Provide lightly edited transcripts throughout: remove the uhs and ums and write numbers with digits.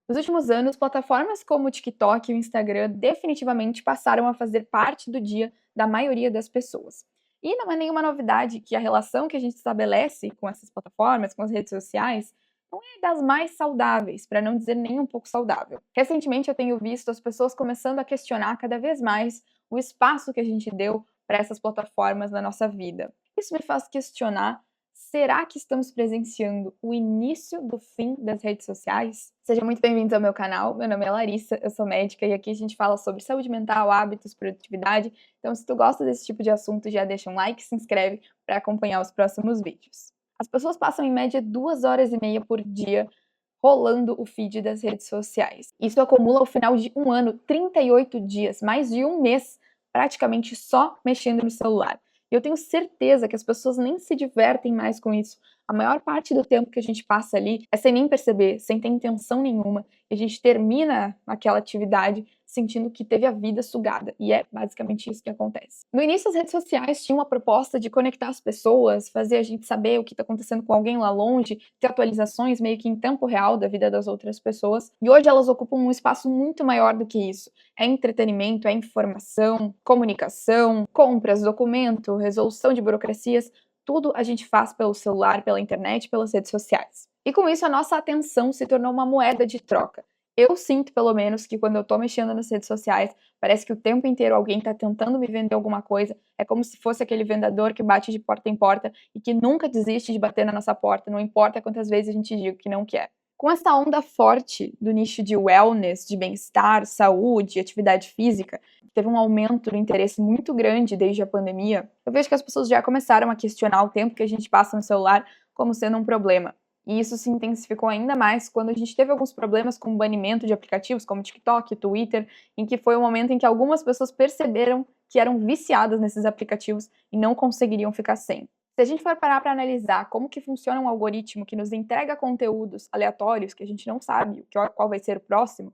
Nos últimos anos, plataformas como o TikTok e o Instagram definitivamente passaram a fazer parte do dia da maioria das pessoas. E não é nenhuma novidade que a relação que a gente estabelece com essas plataformas, com as redes sociais, não é das mais saudáveis, para não dizer nem um pouco saudável. Recentemente eu tenho visto as pessoas começando a questionar cada vez mais o espaço que a gente deu para essas plataformas na nossa vida. Isso me faz questionar: será que estamos presenciando o início do fim das redes sociais? Sejam muito bem-vindos ao meu canal. Meu nome é Larissa, eu sou médica e aqui a gente fala sobre saúde mental, hábitos, produtividade. Então, se tu gosta desse tipo de assunto, já deixa um like e se inscreve para acompanhar os próximos vídeos. As pessoas passam em média 2 horas e meia por dia rolando o feed das redes sociais. Isso acumula ao final de um ano, 38 dias, mais de um mês, praticamente só mexendo no celular. E eu tenho certeza que as pessoas nem se divertem mais com isso. A maior parte do tempo que a gente passa ali é sem nem perceber, sem ter intenção nenhuma, e a gente termina aquela atividade sentindo que teve a vida sugada. E é basicamente isso que acontece. No início, as redes sociais tinham a proposta de conectar as pessoas, fazer a gente saber o que está acontecendo com alguém lá longe, ter atualizações meio que em tempo real da vida das outras pessoas. E hoje elas ocupam um espaço muito maior do que isso. É entretenimento, é informação, comunicação, compras, documento, resolução de burocracias. Tudo a gente faz pelo celular, pela internet, pelas redes sociais. E com isso, a nossa atenção se tornou uma moeda de troca. Eu sinto, pelo menos, que quando eu tô mexendo nas redes sociais, parece que o tempo inteiro alguém tá tentando me vender alguma coisa. É como se fosse aquele vendedor que bate de porta em porta e que nunca desiste de bater na nossa porta, não importa quantas vezes a gente diga que não quer. Com essa onda forte do nicho de wellness, de bem-estar, saúde, atividade física, teve um aumento do interesse muito grande desde a pandemia, eu vejo que as pessoas já começaram a questionar o tempo que a gente passa no celular como sendo um problema. E isso se intensificou ainda mais quando a gente teve alguns problemas com o banimento de aplicativos como TikTok, Twitter, em que foi o momento em que algumas pessoas perceberam que eram viciadas nesses aplicativos e não conseguiriam ficar sem. Se a gente for parar para analisar como que funciona um algoritmo que nos entrega conteúdos aleatórios que a gente não sabe qual vai ser o próximo,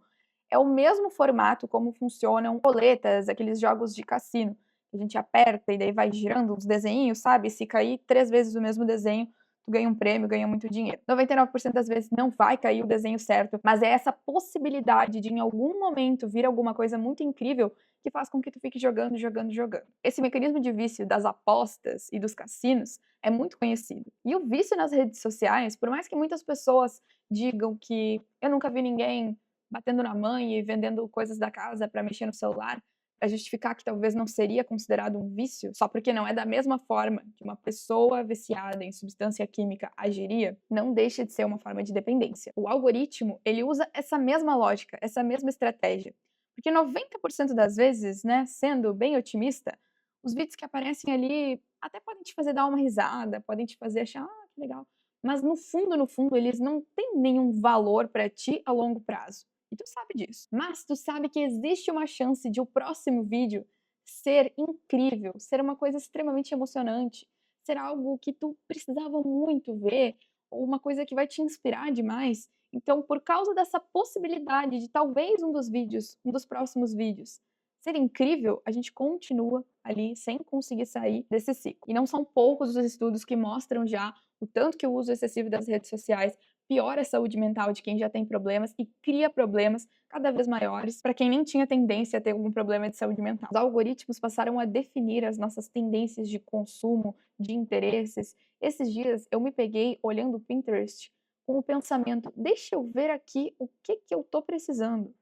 é o mesmo formato como funcionam roletas, aqueles jogos de cassino. A gente aperta e daí vai girando uns desenhos, sabe? Se cair 3 vezes o mesmo desenho, tu ganha um prêmio, ganha muito dinheiro. 99% das vezes não vai cair o desenho certo, mas é essa possibilidade de em algum momento vir alguma coisa muito incrível que faz com que tu fique jogando, jogando, jogando. Esse mecanismo de vício das apostas e dos cassinos é muito conhecido. E o vício nas redes sociais, por mais que muitas pessoas digam que eu nunca vi ninguém batendo na mãe e vendendo coisas da casa para mexer no celular, para justificar que talvez não seria considerado um vício, só porque não é da mesma forma que uma pessoa viciada em substância química agiria, não deixa de ser uma forma de dependência. O algoritmo, ele usa essa mesma lógica, essa mesma estratégia. Porque 90% das vezes, né, sendo bem otimista, os vídeos que aparecem ali até podem te fazer dar uma risada, podem te fazer achar, que legal. Mas no fundo, eles não têm nenhum valor para ti a longo prazo. E tu sabe disso. Mas tu sabe que existe uma chance de o próximo vídeo ser incrível, ser uma coisa extremamente emocionante, ser algo que tu precisava muito ver, ou uma coisa que vai te inspirar demais. Então, por causa dessa possibilidade de talvez um dos vídeos, um dos próximos vídeos, ser incrível, a gente continua ali sem conseguir sair desse ciclo. E não são poucos os estudos que mostram já o tanto que o uso excessivo das redes sociais piora a saúde mental de quem já tem problemas e cria problemas cada vez maiores para quem nem tinha tendência a ter algum problema de saúde mental. Os algoritmos passaram a definir as nossas tendências de consumo, de interesses. Esses dias eu me peguei olhando o Pinterest com o pensamento: deixa eu ver aqui o que eu tô precisando.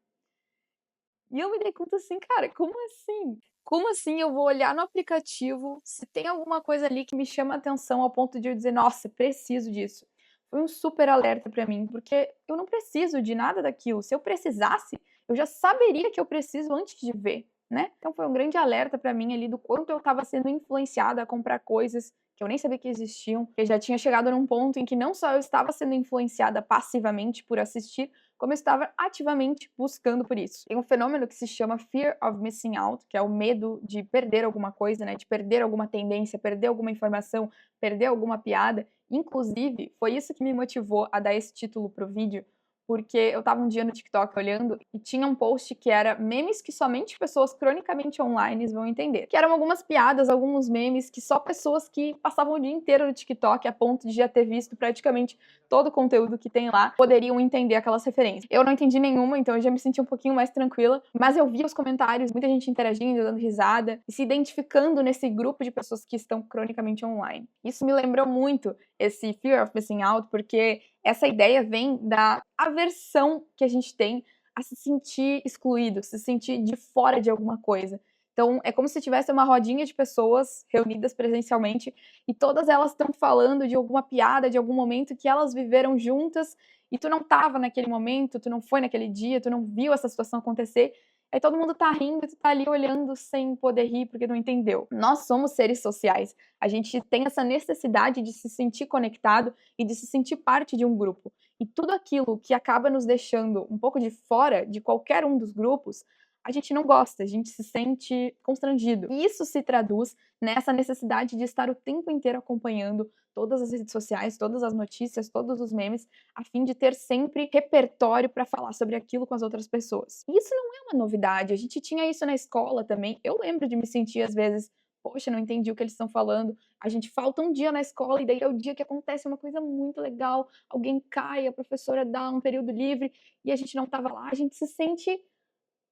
E eu me dei conta assim, cara, como assim? Como assim eu vou olhar no aplicativo se tem alguma coisa ali que me chama a atenção ao ponto de eu dizer, nossa, preciso disso? Foi um super alerta pra mim, porque eu não preciso de nada daquilo. Se eu precisasse, eu já saberia que eu preciso antes de ver, né? Então foi um grande alerta pra mim ali do quanto eu estava sendo influenciada a comprar coisas que eu nem sabia que existiam. Eu já tinha chegado num ponto em que não só eu estava sendo influenciada passivamente por assistir, como eu estava ativamente buscando por isso. Tem um fenômeno que se chama Fear of Missing Out, que é o medo de perder alguma coisa, né? De perder alguma tendência, perder alguma informação, perder alguma piada. Inclusive, foi isso que me motivou a dar esse título pro vídeo, porque eu estava um dia no TikTok olhando e tinha um post que era memes que somente pessoas cronicamente online vão entender. Que eram algumas piadas, alguns memes que só pessoas que passavam o dia inteiro no TikTok a ponto de já ter visto praticamente todo o conteúdo que tem lá poderiam entender aquelas referências. Eu não entendi nenhuma, então eu já me senti um pouquinho mais tranquila, mas eu vi os comentários, muita gente interagindo, dando risada e se identificando nesse grupo de pessoas que estão cronicamente online. Isso me lembrou muito esse fear of missing out, porque essa ideia vem da aversão que a gente tem a se sentir excluído, se sentir de fora de alguma coisa. Então, é como se tivesse uma rodinha de pessoas reunidas presencialmente e todas elas estão falando de alguma piada, de algum momento que elas viveram juntas e tu não estava naquele momento, tu não foi naquele dia, tu não viu essa situação acontecer. Aí todo mundo tá rindo e tu tá ali olhando sem poder rir porque não entendeu. Nós somos seres sociais. A gente tem essa necessidade de se sentir conectado e de se sentir parte de um grupo. E tudo aquilo que acaba nos deixando um pouco de fora de qualquer um dos grupos, a gente não gosta, a gente se sente constrangido. E isso se traduz nessa necessidade de estar o tempo inteiro acompanhando todas as redes sociais, todas as notícias, todos os memes, a fim de ter sempre repertório para falar sobre aquilo com as outras pessoas. E isso não é uma novidade, a gente tinha isso na escola também. Eu lembro de me sentir às vezes, poxa, não entendi o que eles estão falando. A gente falta um dia na escola e daí é o dia que acontece uma coisa muito legal, alguém cai, a professora dá um período livre e a gente não estava lá, a gente se sente,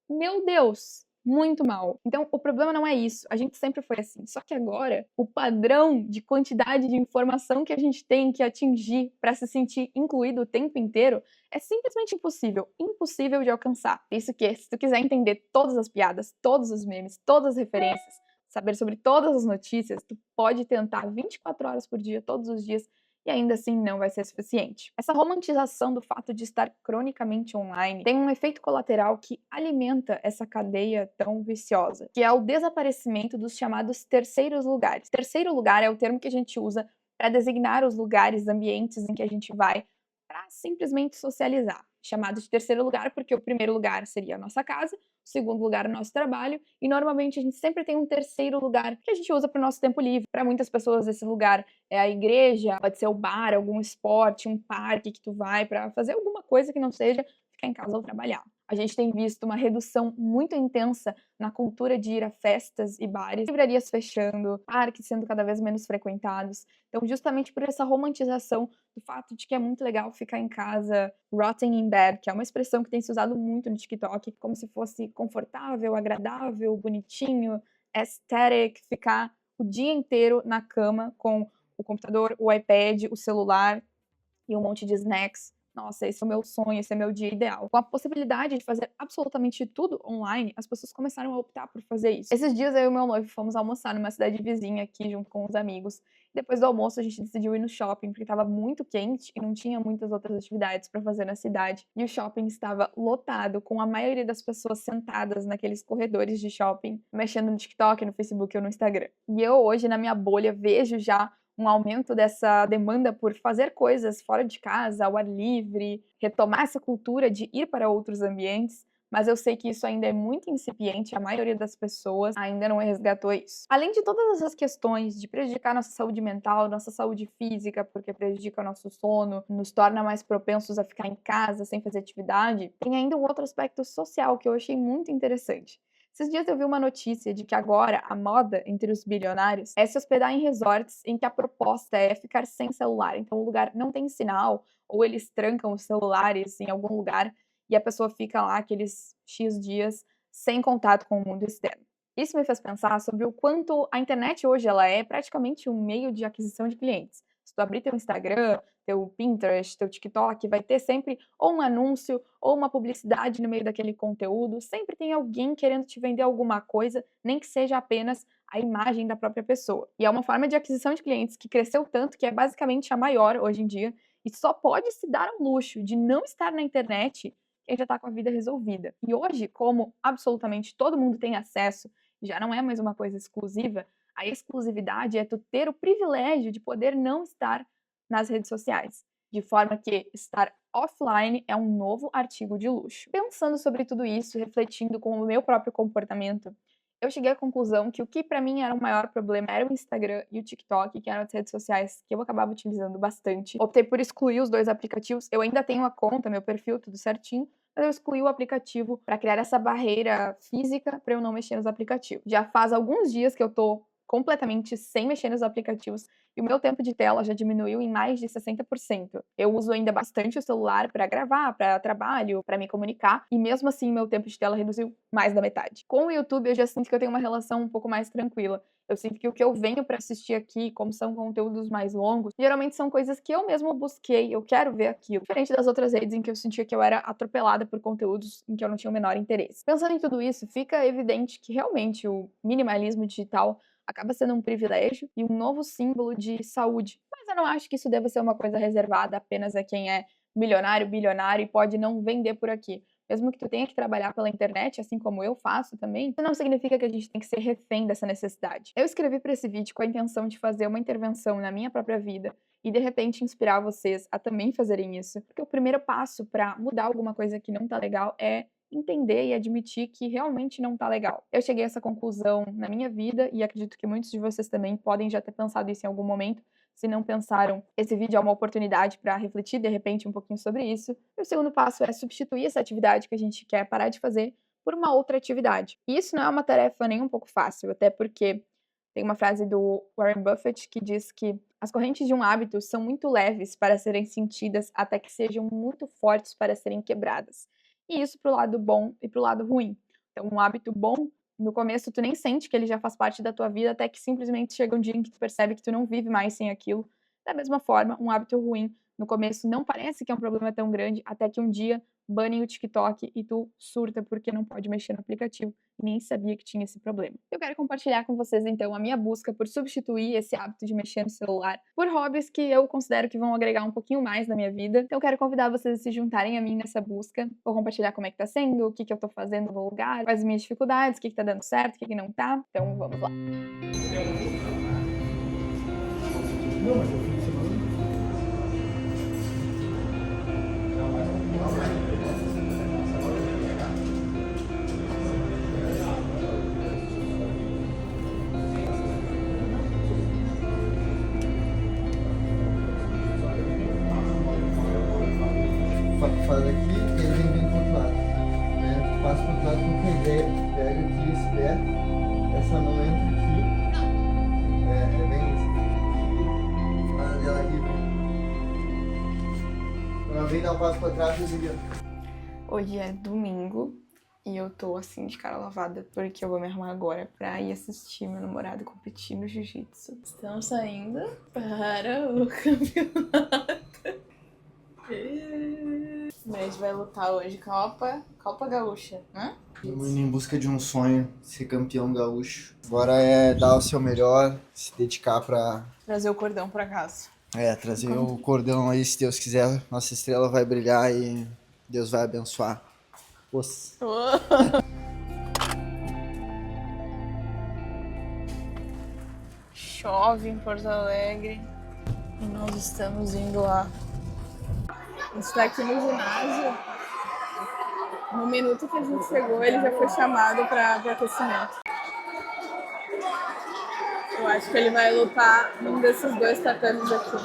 meu Deus, muito mal. Então, o problema não é isso. A gente sempre foi assim. Só que agora, o padrão de quantidade de informação que a gente tem que atingir para se sentir incluído o tempo inteiro é simplesmente impossível. Impossível de alcançar. Isso que, se tu quiser entender todas as piadas, todos os memes, todas as referências, saber sobre todas as notícias, tu pode tentar 24 horas por dia, todos os dias, e ainda assim não vai ser suficiente. Essa romantização do fato de estar cronicamente online tem um efeito colateral que alimenta essa cadeia tão viciosa, que é o desaparecimento dos chamados terceiros lugares. Terceiro lugar é o termo que a gente usa para designar os lugares, ambientes em que a gente vai para simplesmente socializar. Chamado de terceiro lugar porque o primeiro lugar seria a nossa casa, o segundo lugar o nosso trabalho, e normalmente a gente sempre tem um terceiro lugar que a gente usa para o nosso tempo livre. Para muitas pessoas esse lugar é a igreja, pode ser o bar, algum esporte, um parque que tu vai para fazer alguma coisa que não seja ficar em casa ou trabalhar. A gente tem visto uma redução muito intensa na cultura de ir a festas e bares, livrarias fechando, parques sendo cada vez menos frequentados. Então, justamente por essa romantização do fato de que é muito legal ficar em casa, rotting in bed, que é uma expressão que tem se usado muito no TikTok, como se fosse confortável, agradável, bonitinho, aesthetic, ficar o dia inteiro na cama com o computador, o iPad, o celular e um monte de snacks. Nossa, esse é o meu sonho, esse é meu dia ideal. Com a possibilidade de fazer absolutamente tudo online, as pessoas começaram a optar por fazer isso. Esses dias eu e meu noivo fomos almoçar numa cidade vizinha aqui, junto com os amigos. Depois do almoço, a gente decidiu ir no shopping, porque estava muito quente e não tinha muitas outras atividades para fazer na cidade. E o shopping estava lotado, com a maioria das pessoas sentadas naqueles corredores de shopping, mexendo no TikTok, no Facebook ou no Instagram. E eu hoje, na minha bolha, vejo já um aumento dessa demanda por fazer coisas fora de casa, ao ar livre, retomar essa cultura de ir para outros ambientes, mas eu sei que isso ainda é muito incipiente, a maioria das pessoas ainda não resgatou isso. Além de todas essas questões de prejudicar nossa saúde mental, nossa saúde física, porque prejudica o nosso sono, nos torna mais propensos a ficar em casa sem fazer atividade, tem ainda um outro aspecto social que eu achei muito interessante. Esses dias eu vi uma notícia de que agora a moda entre os bilionários é se hospedar em resorts em que a proposta é ficar sem celular. Então o lugar não tem sinal, ou eles trancam os celulares em algum lugar e a pessoa fica lá aqueles X dias sem contato com o mundo externo. Isso me fez pensar sobre o quanto a internet hoje ela é praticamente um meio de aquisição de clientes. Se tu abrir teu Instagram, teu Pinterest, teu TikTok, vai ter sempre ou um anúncio ou uma publicidade no meio daquele conteúdo. Sempre tem alguém querendo te vender alguma coisa, nem que seja apenas a imagem da própria pessoa. E é uma forma de aquisição de clientes que cresceu tanto que é basicamente a maior hoje em dia e só pode se dar ao luxo de não estar na internet quem já está com a vida resolvida. E hoje, como absolutamente todo mundo tem acesso, já não é mais uma coisa exclusiva, a exclusividade é tu ter o privilégio de poder não estar nas redes sociais, de forma que estar offline é um novo artigo de luxo. Pensando sobre tudo isso, refletindo com o meu próprio comportamento, Eu cheguei à conclusão que o que pra mim era o maior problema era o Instagram e o TikTok, que eram as redes sociais que eu acabava utilizando bastante. Optei por excluir os 2 aplicativos. Eu ainda tenho a conta, meu perfil, tudo certinho, mas eu excluí o aplicativo pra criar essa barreira física pra eu não mexer nos aplicativos. Já faz alguns dias que eu tô completamente sem mexer nos aplicativos e o meu tempo de tela já diminuiu em mais de 60%. Eu uso ainda bastante o celular para gravar, para trabalho, para me comunicar, e mesmo assim meu tempo de tela reduziu mais da metade. Com o YouTube eu já sinto que eu tenho uma relação um pouco mais tranquila. Eu sinto que o que eu venho para assistir aqui, como são conteúdos mais longos, geralmente são coisas que eu mesma busquei, eu quero ver aquilo. Diferente das outras redes em que eu sentia que eu era atropelada por conteúdos em que eu não tinha o menor interesse. Pensando em tudo isso, fica evidente que realmente o minimalismo digital acaba sendo um privilégio e um novo símbolo de saúde. Mas eu não acho que isso deva ser uma coisa reservada apenas a quem é milionário, bilionário e pode não vender por aqui. Mesmo que tu tenha que trabalhar pela internet, assim como eu faço também, isso não significa que a gente tem que ser refém dessa necessidade. Eu escrevi para esse vídeo com a intenção de fazer uma intervenção na minha própria vida e de repente inspirar vocês a também fazerem isso, porque o primeiro passo para mudar alguma coisa que não tá legal é entender e admitir que realmente não tá legal. Eu cheguei a essa conclusão na minha vida e acredito que muitos de vocês também podem já ter pensado isso em algum momento. Se não pensaram, esse vídeo é uma oportunidade para refletir de repente um pouquinho sobre isso. E o segundo passo é substituir essa atividade que a gente quer parar de fazer por uma outra atividade. E isso não é uma tarefa nem um pouco fácil, até porque tem uma frase do Warren Buffett que diz que as correntes de um hábito são muito leves para serem sentidas até que sejam muito fortes para serem quebradas. E isso pro lado bom e pro lado ruim. Então, um hábito bom, no começo tu nem sente que ele já faz parte da tua vida, até que simplesmente chega um dia em que tu percebe que tu não vive mais sem aquilo. Da mesma forma, um hábito ruim, no começo não parece que é um problema tão grande, até que um dia banem o TikTok e tu surta porque não pode mexer no aplicativo e nem sabia que tinha esse problema. Eu quero compartilhar com vocês então a minha busca por substituir esse hábito de mexer no celular por hobbies que eu considero que vão agregar um pouquinho mais na minha vida. Então eu quero convidar vocês a se juntarem a mim nessa busca. Vou compartilhar como é que tá sendo, o que que eu tô fazendo no lugar, quais as minhas dificuldades, o que que tá dando certo, o que que não tá. Então vamos lá. Faz aqui e ele vem pro outro lado, né? Tu passa pro outro lado com a ideia, pega aqui, espera, essa mão entra aqui, é bem isso. Faz dela aqui, quando ela vem dar um passo pra trás, eu digo. Hoje é domingo e eu tô assim de cara lavada porque eu vou me arrumar agora pra ir assistir meu namorado competir no jiu-jitsu. Estamos saindo para o campeonato. A gente vai lutar hoje Copa Gaúcha, né? Indo em busca de um sonho, ser campeão gaúcho. Agora é dar o seu melhor, se dedicar pra Trazer o cordão pra casa. trazer o cordão aí, se Deus quiser. Nossa estrela vai brilhar e Deus vai abençoar. Nossa. Chove em Porto Alegre e nós estamos indo lá. A gente tá aqui no ginásio. No minuto que a gente chegou, ele já foi chamado para aquecimento. Eu acho que ele vai lutar num desses 2 tatames aqui.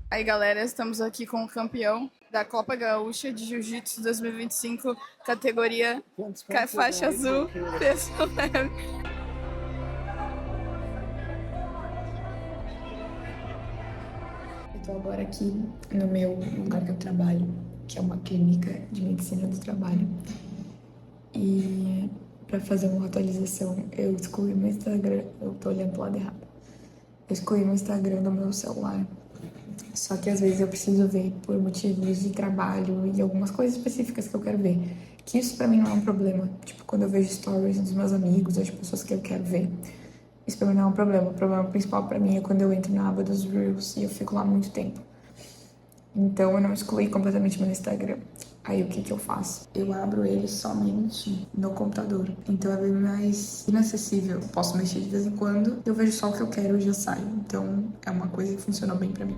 Aí galera, estamos aqui com o campeão da Copa Gaúcha de Jiu-Jitsu 2025, categoria faixa azul, peso leve. Eu tô agora aqui no meu lugar que eu trabalho, que é uma clínica de medicina do trabalho. E pra fazer uma atualização, eu excluí meu Instagram, eu tô olhando pro lado errado. Eu excluí meu Instagram do meu celular. Só que às vezes eu preciso ver por motivos de trabalho e algumas coisas específicas que eu quero ver. Que isso pra mim não é um problema. Tipo, quando eu vejo stories dos meus amigos, das pessoas que eu quero ver. Isso pra mim não é um problema. O problema principal pra mim é quando eu entro na aba dos Reels e eu fico lá muito tempo. Então eu não excluí completamente meu Instagram. Aí o que que eu faço? Eu abro ele somente no computador. Então é bem mais inacessível. Eu posso mexer de vez em quando, eu vejo só o que eu quero e já saio. Então é uma coisa que funcionou bem pra mim.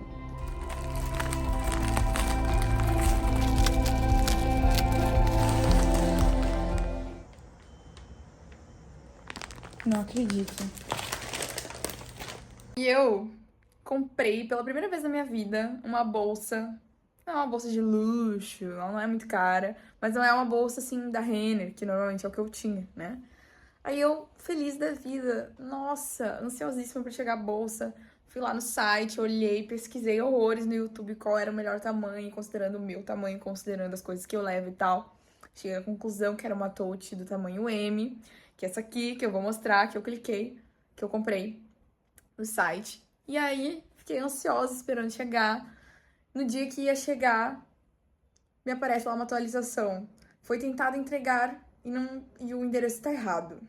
Não acredito. E eu comprei pela primeira vez na minha vida uma bolsa. Não é uma bolsa de luxo, ela não é muito cara, mas não é uma bolsa assim da Renner, que normalmente é o que eu tinha, né? Aí eu, feliz da vida, nossa, ansiosíssima pra chegar a bolsa. Fui lá no site, olhei, pesquisei horrores no YouTube qual era o melhor tamanho, considerando o meu tamanho, considerando as coisas que eu levo e tal. Cheguei à conclusão que era uma tote do tamanho M, que é essa aqui, que eu vou mostrar, que eu cliquei, que eu comprei no site. E aí, fiquei ansiosa esperando chegar. No dia que ia chegar, me aparece lá uma atualização. Foi tentado entregar e o endereço tá errado.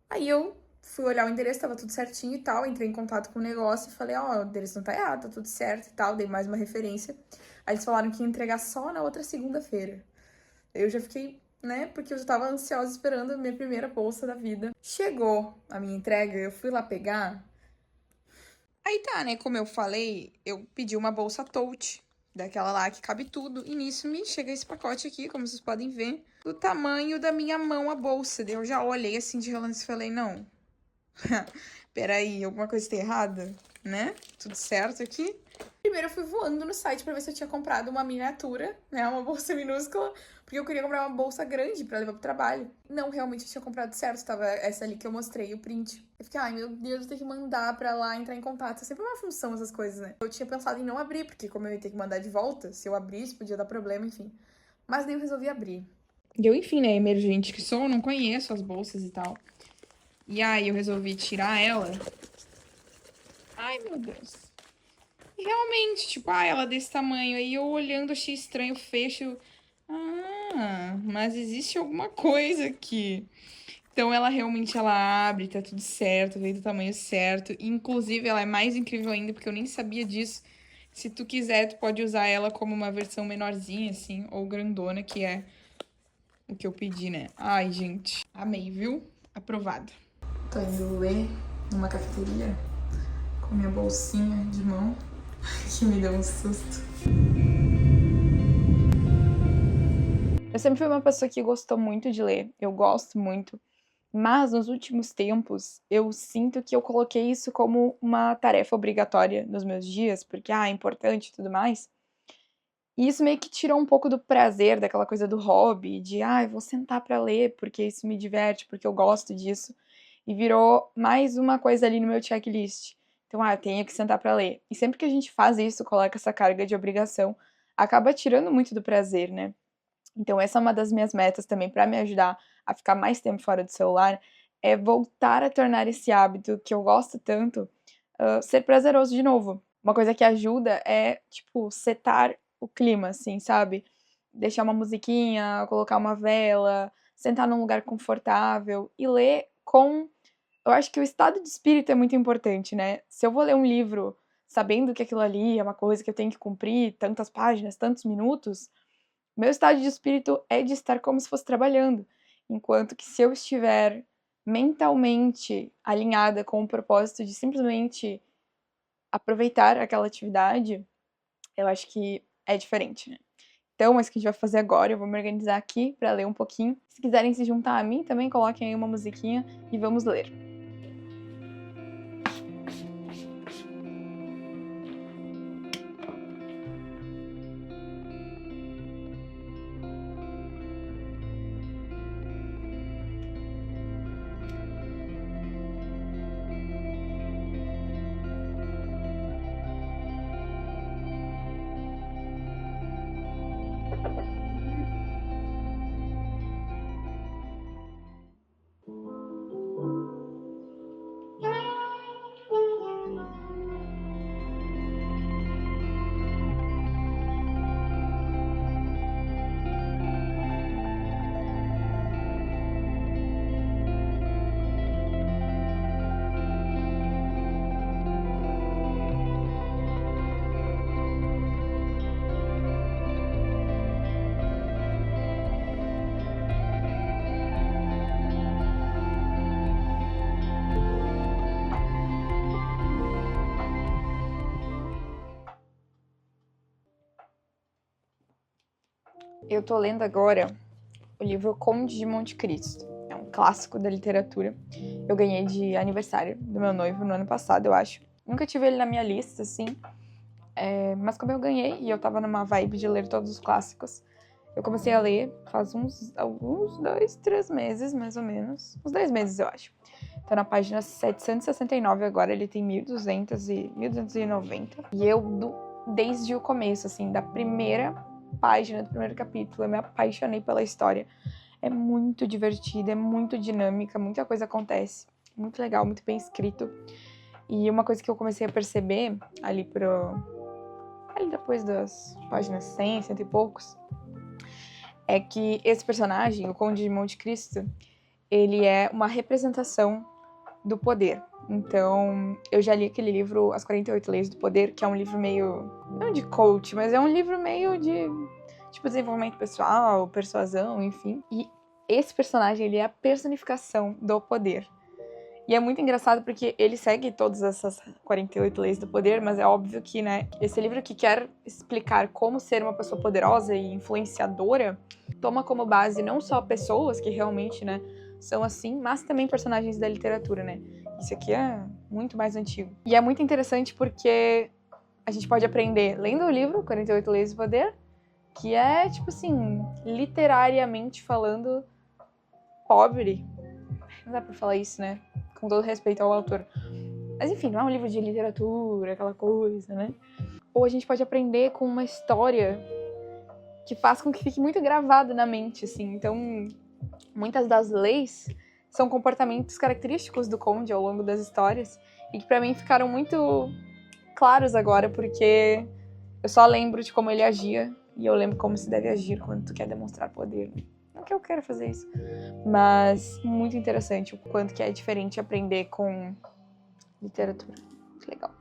Aí eu fui olhar o endereço, tava tudo certinho e tal. Entrei em contato com o negócio e falei, ó, o endereço não tá errado, tá tudo certo e tal. Dei mais uma referência. Aí eles falaram que ia entregar só na outra segunda-feira. Eu já fiquei, né, porque eu já tava ansiosa esperando a minha primeira bolsa da vida. Chegou a minha entrega, eu fui lá pegar. Aí tá, né? Como eu falei, eu pedi uma bolsa tote, daquela lá que cabe tudo. E nisso me chega esse pacote aqui, como vocês podem ver, do tamanho da minha mão a bolsa. Eu já olhei assim de relance e falei, não, peraí, alguma coisa tá errada, né? Tudo certo aqui? Primeiro eu fui voando no site pra ver se eu tinha comprado uma miniatura, né? Uma bolsa minúscula, porque eu queria comprar uma bolsa grande pra levar pro trabalho. Não, realmente eu tinha comprado certo, tava essa ali que eu mostrei, o print. Eu fiquei, ai meu Deus, eu tenho que mandar pra lá entrar em contato. É sempre uma função essas coisas, né? Eu tinha pensado em não abrir, porque como eu ia ter que mandar de volta, se eu abrisse podia dar problema, enfim. Mas daí eu resolvi abrir. E eu, enfim, né, emergente que sou, não conheço as bolsas e tal. E aí eu resolvi tirar ela. Ai, meu Deus. E realmente, tipo, ela desse tamanho. Aí eu olhando, achei estranho o fecho. Mas existe alguma coisa aqui. Então ela realmente ela abre, tá tudo certo, veio do tamanho certo. E, inclusive, ela é mais incrível ainda, porque eu nem sabia disso. Se tu quiser, tu pode usar ela como uma versão menorzinha, assim, ou grandona, que é o que eu pedi, né? Ai, gente, amei, viu? Aprovado. Tô indo ler numa cafeteria com minha bolsinha de mão, que me deu um susto. Eu sempre fui uma pessoa que gostou muito de ler, eu gosto muito, mas nos últimos tempos eu sinto que eu coloquei isso como uma tarefa obrigatória nos meus dias, porque é importante e tudo mais. E isso meio que tirou um pouco do prazer, daquela coisa do hobby, de eu vou sentar pra ler porque isso me diverte, porque eu gosto disso. E virou mais uma coisa ali no meu checklist. Então, eu tenho que sentar pra ler. E sempre que a gente faz isso, coloca essa carga de obrigação, acaba tirando muito do prazer, né? Então, essa é uma das minhas metas também pra me ajudar a ficar mais tempo fora do celular, é voltar a tornar esse hábito que eu gosto tanto, ser prazeroso de novo. Uma coisa que ajuda é, tipo, setar o clima, assim, sabe? Deixar uma musiquinha, colocar uma vela, sentar num lugar confortável e ler com. Eu acho que o estado de espírito é muito importante, né? Se eu vou ler um livro sabendo que aquilo ali é uma coisa que eu tenho que cumprir, tantas páginas, tantos minutos, meu estado de espírito é de estar como se fosse trabalhando. Enquanto que se eu estiver mentalmente alinhada com o propósito de simplesmente aproveitar aquela atividade, eu acho que é diferente, né? Então, isso que a gente vai fazer agora, eu vou me organizar aqui para ler um pouquinho. Se quiserem se juntar a mim, também coloquem aí uma musiquinha e vamos ler. Eu tô lendo agora o livro Conde de Monte Cristo. É um clássico da literatura. Eu ganhei de aniversário do meu noivo no ano passado, eu acho. Nunca tive ele na minha lista, assim. Mas como eu ganhei e eu tava numa vibe de ler todos os clássicos, eu comecei a ler faz alguns 2, 3 meses, mais ou menos. Uns 10 meses, eu acho. Tô na página 769 agora, ele tem 1.200 e 1.290. E eu, desde o começo, assim, da primeira página, do primeiro capítulo, eu me apaixonei pela história. É muito divertida, é muito dinâmica, muita coisa acontece. Muito legal, muito bem escrito. E uma coisa que eu comecei a perceber ali depois das páginas 100, cento e poucos, é que esse personagem, o Conde de Monte Cristo, ele é uma representação do poder. Então, eu já li aquele livro As 48 Leis do Poder, que é um livro meio, não de coach, mas é um livro meio de, tipo, desenvolvimento pessoal, persuasão, enfim. E esse personagem, ele é a personificação do poder. E é muito engraçado porque ele segue todas essas 48 leis do poder, mas é óbvio que, né, esse livro que quer explicar como ser uma pessoa poderosa e influenciadora, toma como base não só pessoas que realmente, né, são assim, mas também personagens da literatura, né? Isso aqui é muito mais antigo. E é muito interessante porque a gente pode aprender lendo o livro 48 Leis do Poder, que é, tipo assim, literariamente falando, pobre. Não dá pra falar isso, né? Com todo respeito ao autor. Mas enfim, não é um livro de literatura, aquela coisa, né? Ou a gente pode aprender com uma história que faz com que fique muito gravado na mente, assim. Então, muitas das leis são comportamentos característicos do Conde ao longo das histórias e que pra mim ficaram muito claros agora, porque eu só lembro de como ele agia e eu lembro como se deve agir quando tu quer demonstrar poder. Não que eu quero fazer isso, mas muito interessante o quanto que é diferente aprender com literatura. Muito legal.